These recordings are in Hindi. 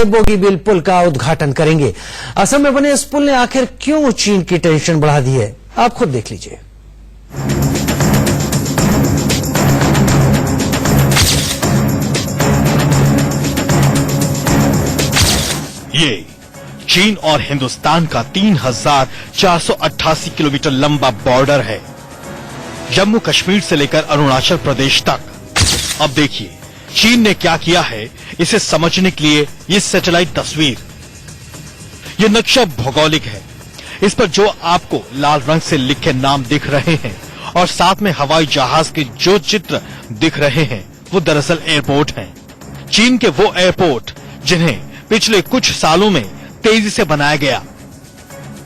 बोगीबिल पुल का उद्घाटन करेंगे। असम में बने इस पुल ने आखिर क्यों चीन की टेंशन बढ़ा दी है, आप खुद देख लीजिए। ये चीन और हिंदुस्तान का 3,488 किलोमीटर लंबा बॉर्डर है, जम्मू कश्मीर से लेकर अरुणाचल प्रदेश तक। अब देखिए चीन ने क्या किया है, इसे समझने के लिए ये सैटेलाइट तस्वीर। ये नक्शा भौगोलिक है, इस पर जो आपको लाल रंग से लिखे नाम दिख रहे हैं और साथ में हवाई जहाज के जो चित्र दिख रहे हैं वो दरअसल एयरपोर्ट हैं। चीन के वो एयरपोर्ट जिन्हें पिछले कुछ सालों में तेजी से बनाया गया।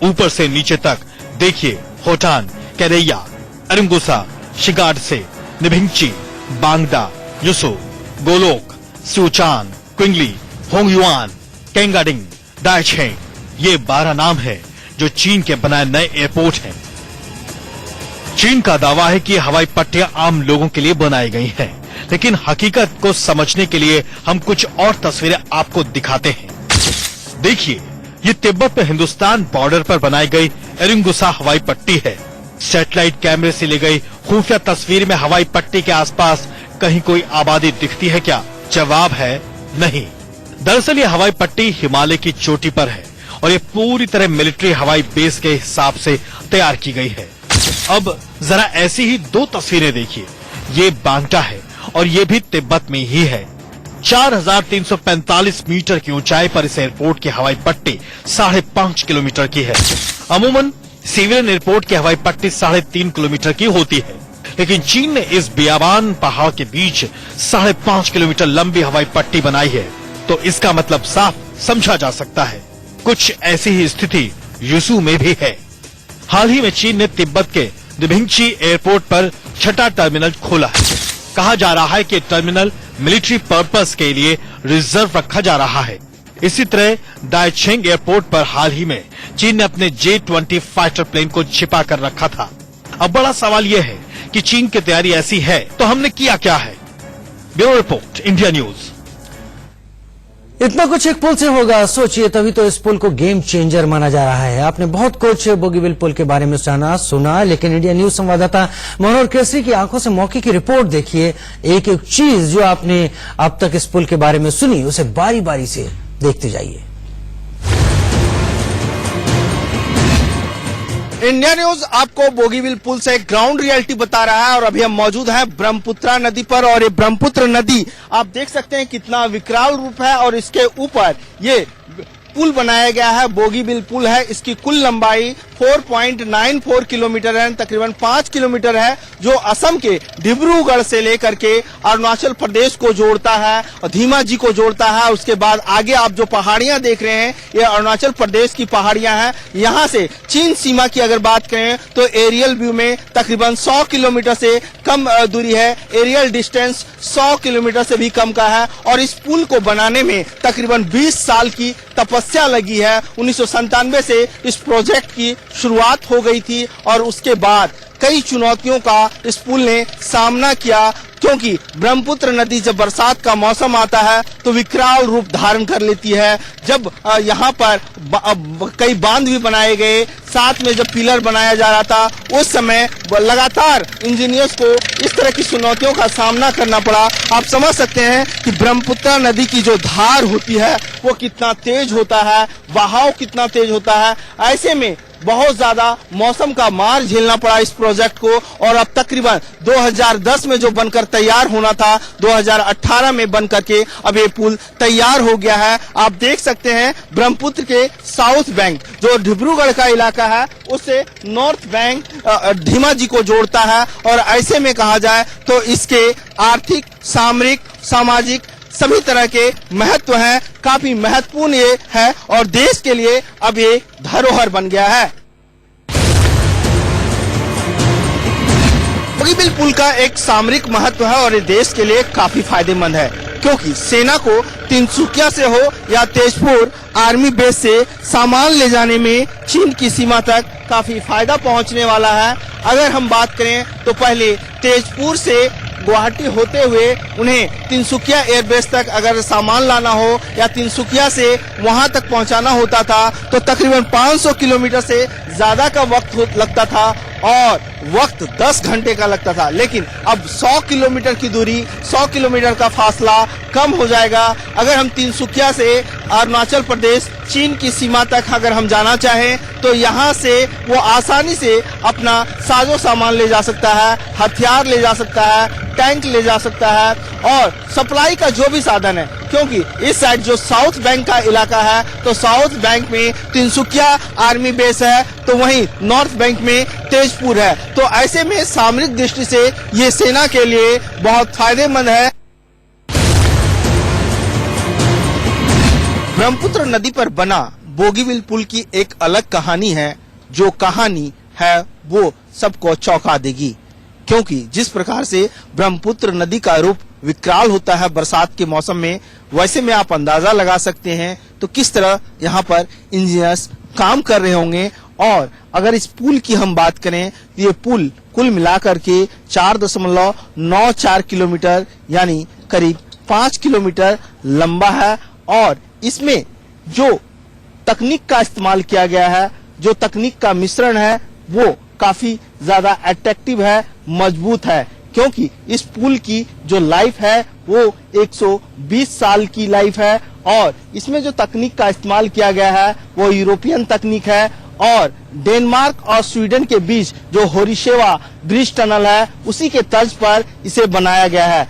ऊपर से नीचे तक देखिए होटान, कैरेया, अरिंगुसा, शिगाटसे, निभिंगची, बांगदा, युसु, गोलोक, सिउचान, क्विंगली, होंगयुआन, केंगाडिंग, दाइचेंग, ये 12 नाम है जो चीन के बनाए नए एयरपोर्ट हैं। चीन का दावा है कि हवाई पट्टियां आम लोगों के लिए बनाई गई हैं, लेकिन हकीकत को समझने के लिए हम कुछ और तस्वीरें आपको दिखाते हैं। देखिए ये तिब्बत में हिंदुस्तान बॉर्डर पर बनाई गई एरिंगुसा हवाई पट्टी है। सैटेलाइट कैमरे से ली गई खुफिया तस्वीर में हवाई पट्टी के आसपास कहीं कोई आबादी दिखती है क्या? जवाब है नहीं। दरअसल ये हवाई पट्टी हिमालय की चोटी पर है और ये पूरी तरह मिलिट्री हवाई बेस के हिसाब से तैयार की गई है। अब जरा ऐसी ही 2 तस्वीरें देखिए। ये बांगटा है और ये भी तिब्बत में ही है। 4,345 मीटर की ऊंचाई पर इस एयरपोर्ट की हवाई पट्टी 5.5 किलोमीटर की है। अमूमन सिविलियन एयरपोर्ट की हवाई पट्टी 3.5 किलोमीटर की होती है, लेकिन चीन ने इस बियाबान पहाड़ के बीच 5.5 किलोमीटर लंबी हवाई पट्टी बनाई है, तो इसका मतलब साफ समझा जा सकता है। कुछ ऐसी ही स्थिति युसु में भी है। हाल ही में चीन ने तिब्बत के निभिंगची एयरपोर्ट पर 6ठा टर्मिनल खोला है। कहा जा रहा है कि टर्मिनल मिलिट्री पर्पस के लिए रिजर्व रखा जा रहा है। इसी तरह दाइचेंग एयरपोर्ट पर हाल ही में चीन ने अपने J-20 फाइटर प्लेन को छिपा कर रखा था। अब बड़ा सवाल यह है कि चीन की तैयारी ऐसी है तो हमने किया क्या है? Bureau report, India news. इतना कुछ एक पुल से होगा, सोचिए, तभी तो इस पुल को गेम चेंजर माना जा रहा है। आपने बहुत कुछ बोगीबिल पुल के बारे में जाना सुना, लेकिन इंडिया न्यूज संवाददाता मनोहर केसरी की आंखों से मौके की रिपोर्ट देखिए। एक एक चीज जो आपने अब तक इस पुल के बारे में सुनी, उसे बारी बारी से देखते जाइए। इंडिया न्यूज आपको बोगीबिल पुल से ग्राउंड रियलिटी बता रहा है और अभी हम मौजूद हैं ब्रह्मपुत्रा नदी पर। और ये ब्रह्मपुत्र नदी आप देख सकते हैं कितना विकराल रूप है और इसके ऊपर ये पुल बनाया गया है, बोगीबिल पुल है। इसकी कुल लंबाई 4.94 किलोमीटर है, तकरीबन 5 किलोमीटर है, जो असम के डिब्रूगढ़ से लेकर के अरुणाचल प्रदेश को जोड़ता है और धीमाजी को जोड़ता है। उसके बाद आगे आप जो पहाड़ियां देख रहे हैं ये अरुणाचल प्रदेश की पहाड़ियां हैं। यहाँ से चीन सीमा की अगर बात करें तो एरियल व्यू में तकरीबन 100 किलोमीटर से कम दूरी है। एरियल डिस्टेंस 100 किलोमीटर से भी कम का है और इस पुल को बनाने में तकरीबन 20 साल की तपस्या लगी है। 1997 से इस प्रोजेक्ट की शुरुआत हो गई थी और उसके बाद कई चुनौतियों का इस पुल ने सामना किया, क्योंकि ब्रह्मपुत्र नदी जब बरसात का मौसम आता है तो विकराल रूप धारण कर लेती है। जब यहाँ पर कई बांध भी बनाए गए, साथ में जब पिलर बनाया जा रहा था, उस समय लगातार इंजीनियर्स को इस तरह की चुनौतियों का सामना करना पड़ा। आप समझ सकते हैं कि ब्रह्मपुत्र नदी की जो धार होती है वो कितना तेज होता है, बहाव कितना तेज होता है। ऐसे में बहुत ज्यादा मौसम का मार झेलना पड़ा इस प्रोजेक्ट को और अब तकरीबन 2010 में जो बनकर तैयार होना था, 2018 में बनकर के अब ये पुल तैयार हो गया है। आप देख सकते हैं ब्रह्मपुत्र के साउथ बैंक जो डिब्रूगढ़ का इलाका है उससे नॉर्थ बैंक धीमाजी को जोड़ता है और ऐसे में कहा जाए तो इसके आर्थिक, सामरिक, सामाजिक सभी तरह के महत्व हैं। काफी महत्वपूर्ण ये है और देश के लिए अब ये धरोहर बन गया है। बोगीबिल पुल का एक सामरिक महत्व है और ये देश के लिए काफी फायदेमंद है, क्योंकि सेना को तिनसुकिया से हो या तेजपुर आर्मी बेस से सामान ले जाने में चीन की सीमा तक काफी फायदा पहुंचने वाला है। अगर हम बात करें तो पहले तेजपुर से गुवाहाटी होते हुए उन्हें तिनसुकिया एयरबेस तक अगर सामान लाना हो या तिनसुकिया से वहां तक पहुंचाना होता था तो तकरीबन 500 किलोमीटर से ज्यादा का वक्त लगता था और वक्त 10 घंटे का लगता था। लेकिन अब 100 किलोमीटर की दूरी, 100 किलोमीटर का फासला कम हो जाएगा। अगर हम तिनसुकिया से अरुणाचल प्रदेश चीन की सीमा तक अगर हम जाना चाहें तो यहाँ से वो आसानी से अपना साजो सामान ले जा सकता है, हथियार ले जा सकता है, टैंक ले जा सकता है और सप्लाई का जो भी साधन है, क्योंकि इस साइड जो साउथ बैंक का इलाका है तो साउथ बैंक में तिनसुकिया आर्मी बेस है, तो वहीं नॉर्थ बैंक में तेजपुर है। तो ऐसे में सामरिक दृष्टि से ये सेना के लिए बहुत फायदेमंद है। ब्रह्मपुत्र नदी पर बना बोगीबिल पुल की एक अलग कहानी है, जो कहानी है वो सबको चौंका देगी, क्योंकि जिस प्रकार से ब्रह्मपुत्र नदी का रूप विकराल होता है बरसात के मौसम में, वैसे में आप अंदाजा लगा सकते हैं तो किस तरह यहाँ पर इंजीनियर्स काम कर रहे होंगे। और अगर इस पुल की हम बात करें तो ये पुल कुल मिलाकर के 4.94 किलोमीटर यानी करीब 5 किलोमीटर लंबा है और इसमें जो तकनीक का इस्तेमाल किया गया है, जो तकनीक का मिश्रण है, वो काफी ज्यादा अट्रैक्टिव है, मजबूत है, क्योंकि इस पुल की जो लाइफ है वो 120 साल की लाइफ है और इसमें जो तकनीक का इस्तेमाल किया गया है वो यूरोपियन तकनीक है और डेनमार्क और स्वीडन के बीच जो होरिशेवा ब्रिज टनल है उसी के तर्ज पर इसे बनाया गया है।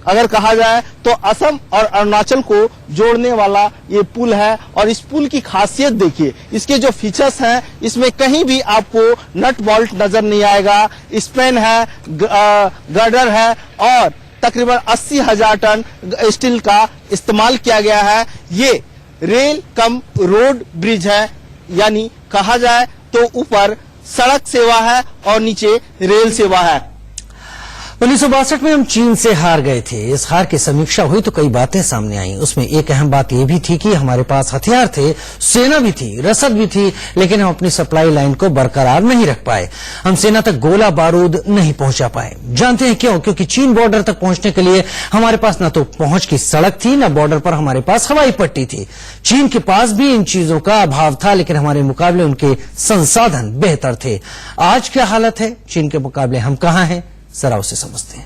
अगर कहा जाए तो असम और अरुणाचल को जोड़ने वाला ये पुल है और इस पुल की खासियत देखिए, इसके जो फीचर्स हैं इसमें कहीं भी आपको नट बोल्ट नजर नहीं आएगा, स्पेन है, गर्डर है और तकरीबन 80,000 टन स्टील का इस्तेमाल किया गया है। ये रेल कम रोड ब्रिज है, यानी कहा जाए तो ऊपर सड़क सेवा है और नीचे रेल सेवा है। 1962 में हम चीन से हार गए थे। इस हार की समीक्षा हुई तो कई बातें सामने आई। उसमें एक अहम बात यह भी थी कि हमारे पास हथियार थे, सेना भी थी, रसद भी थी, लेकिन हम अपनी सप्लाई लाइन को बरकरार नहीं रख पाए। हम सेना तक गोला बारूद नहीं पहुंचा पाए। जानते हैं क्यों? क्योंकि चीन बॉर्डर तक पहुंचने के लिए हमारे पास न तो पहुंच की सड़क थी, न बॉर्डर पर हमारे पास हवाई पट्टी थी। चीन के पास भी इन चीजों का अभाव था, लेकिन हमारे मुकाबले उनके संसाधन बेहतर थे। आज क्या हालत है? चीन के मुकाबले हम कहां हैं? जरा उसे समझते हैं।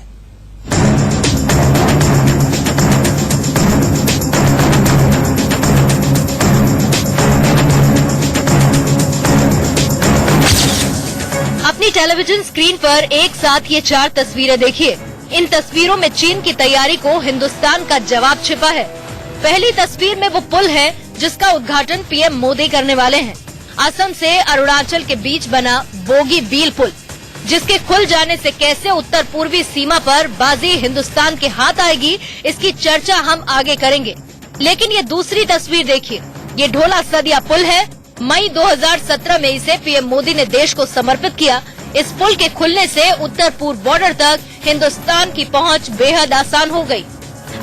अपनी टेलीविजन स्क्रीन पर एक साथ ये 4 तस्वीरें देखिए। इन तस्वीरों में चीन की तैयारी को हिंदुस्तान का जवाब छिपा है। पहली तस्वीर में वो पुल है जिसका उद्घाटन पीएम मोदी करने वाले हैं। असम से अरुणाचल के बीच बना बोगीबील पुल, जिसके खुल जाने से कैसे उत्तर पूर्वी सीमा पर बाजी हिंदुस्तान के हाथ आएगी, इसकी चर्चा हम आगे करेंगे। लेकिन ये दूसरी तस्वीर देखिए, ये ढोला सदिया पुल है। मई 2017 में इसे पीएम मोदी ने देश को समर्पित किया। इस पुल के खुलने से उत्तर पूर्व बॉर्डर तक हिंदुस्तान की पहुंच बेहद आसान हो गई।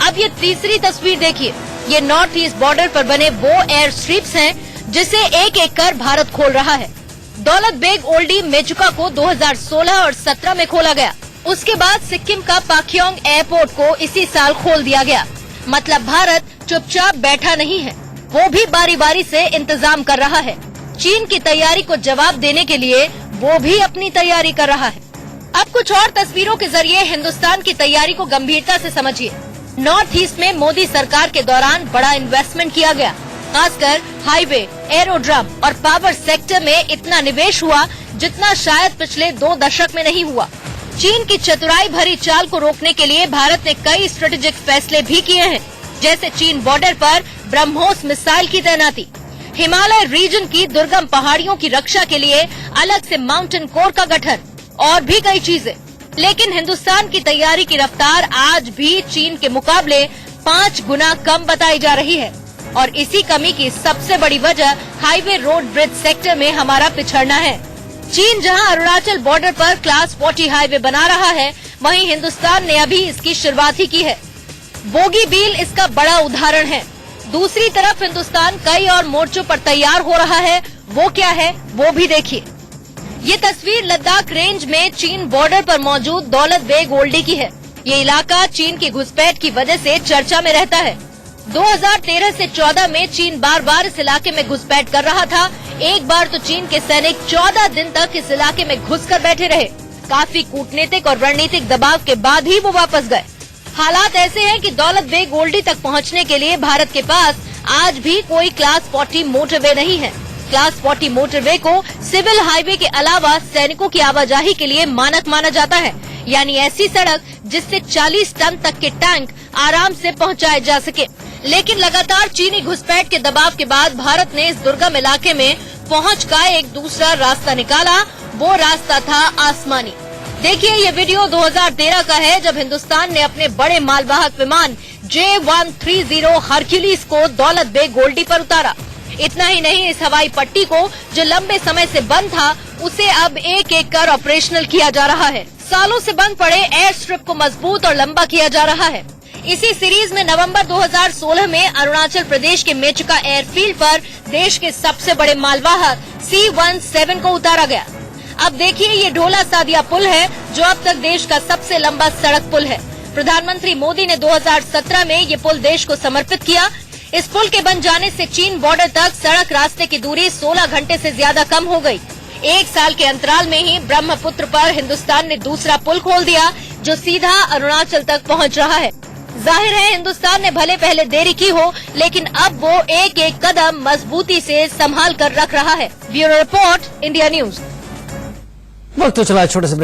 अब ये तीसरी तस्वीर देखिए, ये नॉर्थ ईस्ट बॉर्डर पर बने वो एयर स्ट्रिप्स हैं जिसे एक एक कर भारत खोल रहा है। दौलत बेग ओल्डी मेचुका को 2016 और 17 में खोला गया। उसके बाद सिक्किम का पाक्योंग एयरपोर्ट को इसी साल खोल दिया गया। मतलब भारत चुपचाप बैठा नहीं है, वो भी बारी बारी से इंतजाम कर रहा है। चीन की तैयारी को जवाब देने के लिए वो भी अपनी तैयारी कर रहा है। अब कुछ और तस्वीरों के जरिए हिंदुस्तान की तैयारी को गंभीरता से समझिए। नॉर्थ ईस्ट में मोदी सरकार के दौरान बड़ा इन्वेस्टमेंट किया गया। खासकर हाईवे, एरोड्रम और पावर सेक्टर में इतना निवेश हुआ जितना शायद पिछले 2 दशक में नहीं हुआ। चीन की चतुराई भरी चाल को रोकने के लिए भारत ने कई स्ट्रेटेजिक फैसले भी किए हैं, जैसे चीन बॉर्डर पर ब्रह्मोस मिसाइल की तैनाती, हिमालय रीजन की दुर्गम पहाड़ियों की रक्षा के लिए अलग से माउंटेन कोर का गठन और भी कई चीजें। लेकिन हिंदुस्तान की तैयारी की रफ्तार आज भी चीन के मुकाबले 5 गुना कम बताई जा रही है और इसी कमी की सबसे बड़ी वजह हाईवे, रोड, ब्रिज सेक्टर में हमारा पिछड़ना है। चीन जहां अरुणाचल बॉर्डर पर क्लास 40 हाईवे बना रहा है, वहीं हिंदुस्तान ने अभी इसकी शुरुआत ही की है। बोगीबील इसका बड़ा उदाहरण है। दूसरी तरफ हिंदुस्तान कई और मोर्चों पर तैयार हो रहा है। वो क्या है वो भी देखिए। ये तस्वीर लद्दाख रेंज में चीन बॉर्डर पर मौजूद दौलत बेग ओल्डी की है। ये इलाका चीन की घुसपैठ की वजह से चर्चा में रहता है। 2013 से 14 में चीन बार बार इस इलाके में घुसपैठ कर रहा था। एक बार तो चीन के सैनिक 14 दिन तक इस इलाके में घुसकर बैठे रहे। काफी कूटनीतिक और रणनीतिक दबाव के बाद ही वो वापस गए। हालात ऐसे हैं कि दौलत बेग ओल्डी तक पहुंचने के लिए भारत के पास आज भी कोई क्लास 40 मोटरवे नहीं है। क्लास 40 मोटरवे को सिविल हाईवे के अलावा सैनिकों की आवाजाही के लिए मानक माना जाता है, यानी ऐसी सड़क जिससे 40 टन तक के टैंक आराम से पहुंचाए जा सके। लेकिन लगातार चीनी घुसपैठ के दबाव के बाद भारत ने इस दुर्गम इलाके में पहुंच का एक दूसरा रास्ता निकाला। वो रास्ता था आसमानी। देखिए ये वीडियो 2013 का है, जब हिंदुस्तान ने अपने बड़े मालवाहक विमान J130 हरक्यूलिस को दौलत बेग ओल्डी पर उतारा। इतना ही नहीं, इस हवाई पट्टी को जो लंबे समय से बंद था, उसे अब एक एक कर ऑपरेशनल किया जा रहा है। सालों से बंद पड़े एयर स्ट्रिप को मजबूत और लंबा किया जा रहा है। इसी सीरीज में नवंबर 2016 में अरुणाचल प्रदेश के मेचुका एयरफील्ड पर देश के सबसे बड़े मालवाहक C-17 को उतारा गया। अब देखिए ये ढोला सादिया पुल है, जो अब तक देश का सबसे लंबा सड़क पुल है। प्रधानमंत्री मोदी ने 2017 में ये पुल देश को समर्पित किया। इस पुल के बन जाने से चीन बॉर्डर तक सड़क रास्ते की दूरी 16 घंटे से ज्यादा कम हो गई। एक साल के अंतराल में ही ब्रह्मपुत्र पर हिंदुस्तान ने दूसरा पुल खोल दिया, जो सीधा अरुणाचल तक पहुंच रहा है। जाहिर है हिंदुस्तान ने भले पहले देरी की हो, लेकिन अब वो एक एक कदम मजबूती से संभाल कर रख रहा है। Bureau report, India news. वक्त तो चला छोटे से ब्रेक